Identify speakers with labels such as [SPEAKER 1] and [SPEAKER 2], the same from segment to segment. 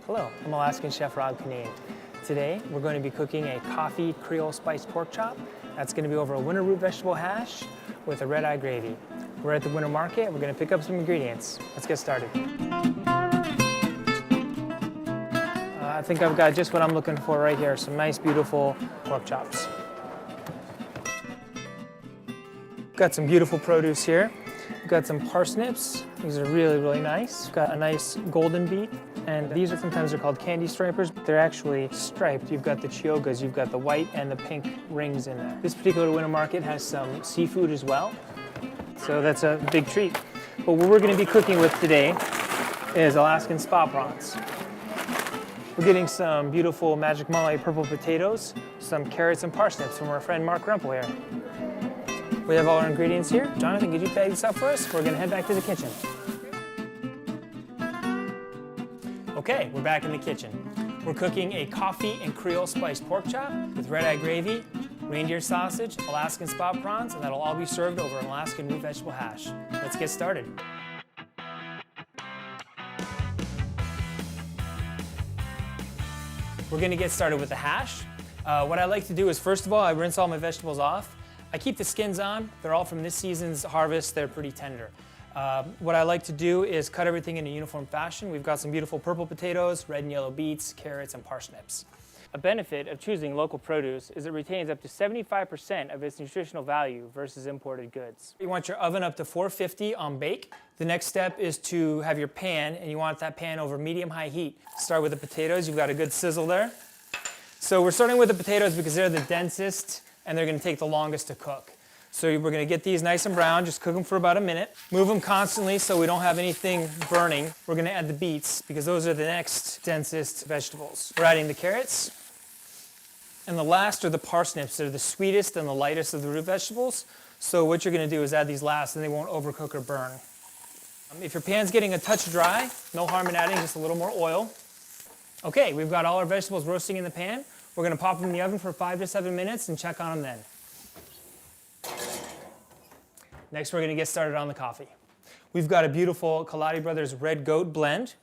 [SPEAKER 1] Hello, I'm Alaskan Chef Rob Kinane. Today we're going to be cooking a coffee Creole spiced pork chop. That's going to be over a winter root vegetable hash with a red-eye gravy. We're at the winter market. We're going to pick up some ingredients. Let's get started. I think I've got just what I'm looking for right here. Some nice, beautiful pork chops. Got some beautiful produce here. We've got some parsnips. These are really, really nice. We've got a nice golden beet. And these are sometimes they're called candy stripers. They're actually striped. You've got the chiogas, you've got the white and the pink rings in there. This particular winter market has some seafood as well. So that's a big treat. But what we're gonna be cooking with today is Alaskan spa prawns. We're getting some beautiful Magic Molly purple potatoes, some carrots and parsnips from our friend Mark Rumpel here. We have all our ingredients here. Jonathan, could you bag this up for us? We're gonna head back to the kitchen. Okay, we're back in the kitchen. We're cooking a coffee and Creole spiced pork chop with red-eye gravy, reindeer sausage, Alaskan spa prawns, and that'll all be served over an Alaskan root vegetable hash. Let's get started. We're gonna get started with the hash. What I like to do is, first of all, I rinse all my vegetables off. I keep the skins on. They're all from this season's harvest. They're pretty tender. What I like to do is cut everything in a uniform fashion. We've got some beautiful purple potatoes, red and yellow beets, carrots, and parsnips. A benefit of choosing local produce is it retains up to 75% of its nutritional value versus imported goods. You want your oven up to 450 on bake. The next step is to have your pan, and you want that pan over medium-high heat. Start with the potatoes. You've got a good sizzle there. So we're starting with the potatoes because they're the densest and they're going to take the longest to cook. So we're going to get these nice and brown, just cook them for about a minute. Move them constantly so we don't have anything burning. We're going to add the beets because those are the next densest vegetables. We're adding the carrots. And the last are the parsnips. They're the sweetest and the lightest of the root vegetables. So what you're going to do is add these last and they won't overcook or burn. If your pan's getting a touch dry, no harm in adding just a little more oil. Okay, we've got all our vegetables roasting in the pan. We're going to pop them in the oven for 5 to 7 minutes and check on them then. Next, we're going to get started on the coffee. We've got a beautiful Kaladi Brothers Red Goat blend,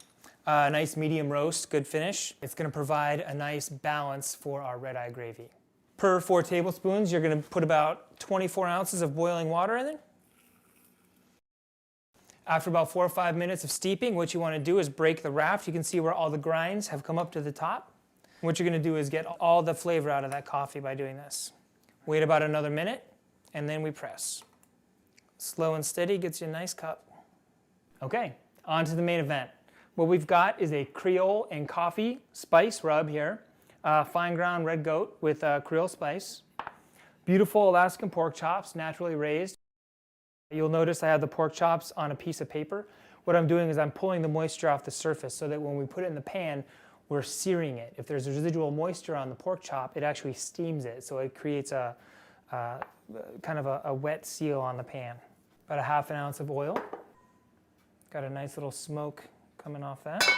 [SPEAKER 1] a nice medium roast, good finish. It's going to provide a nice balance for our red-eye gravy. Per 4 tablespoons, you're going to put about 24 ounces of boiling water in it. After about 4 or 5 minutes of steeping, what you want to do is break the raft. You can see where all the grinds have come up to the top. What you're going to do is get all the flavor out of that coffee by doing this. Wait about another minute, and then we press. Slow and steady gets you a nice cup. Okay, on to the main event. What we've got is a Creole and coffee spice rub here. Fine ground red goat with Creole spice. Beautiful Alaskan pork chops, naturally raised. You'll notice I have the pork chops on a piece of paper. What I'm doing is I'm pulling the moisture off the surface so that when we put it in the pan, we're searing it. If there's residual moisture on the pork chop, it actually steams it. So it creates a kind of a wet seal on the pan. About a ½ ounce of oil. Got a nice little smoke coming off that.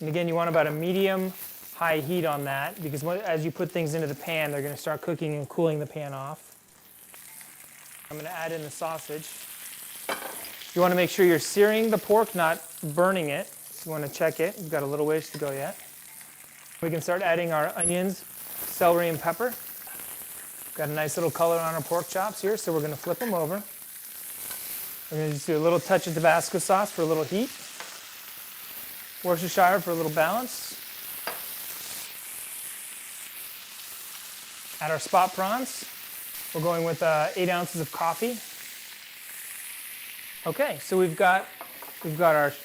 [SPEAKER 1] And again, you want about a medium-high heat on that because as you put things into the pan, they're going to start cooking and cooling the pan off. I'm going to add in the sausage. You want to make sure you're searing the pork, not burning it. You want to check it. We've got a little ways to go yet. We can start adding our onions, celery, and pepper. Got a nice little color on our pork chops here, so we're going to flip them over. We're going to just do a little touch of Tabasco sauce for a little heat. Worcestershire for a little balance. Add our spot prawns. We're going with 8 ounces of coffee. Okay, so we've got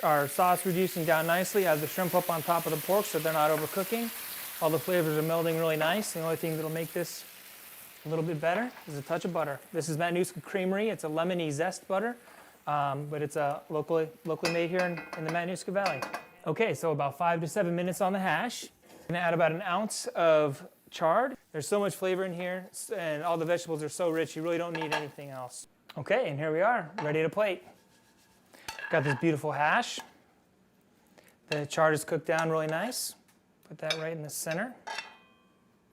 [SPEAKER 1] our sauce reducing down nicely. Add the shrimp up on top of the pork so they're not overcooking. All the flavors are melding really nice. The only thing that'll make this a little bit better is a touch of butter. This is Matanuska Creamery. It's a lemony zest butter, but it's locally made here in the Matanuska Valley. Okay, so about 5 to 7 minutes on the hash. I'm gonna add about 1 ounce of chard. There's so much flavor in here, and all the vegetables are so rich, you really don't need anything else. Okay, and here we are, ready to plate. Got this beautiful hash. The chard is cooked down really nice. Put that right in the center.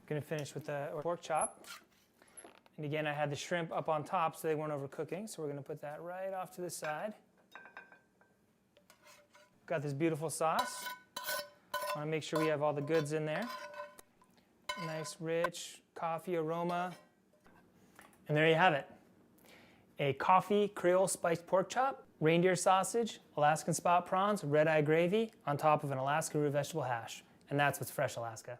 [SPEAKER 1] Gonna finish with the pork chop. And again, I had the shrimp up on top so they weren't overcooking, so we're gonna put that right off to the side. Got this beautiful sauce. Wanna make sure we have all the goods in there. Nice, rich coffee aroma. And there you have it. A coffee Creole spiced pork chop, reindeer sausage, Alaskan spot prawns, red-eye gravy on top of an Alaska root vegetable hash. And that's what's fresh Alaska.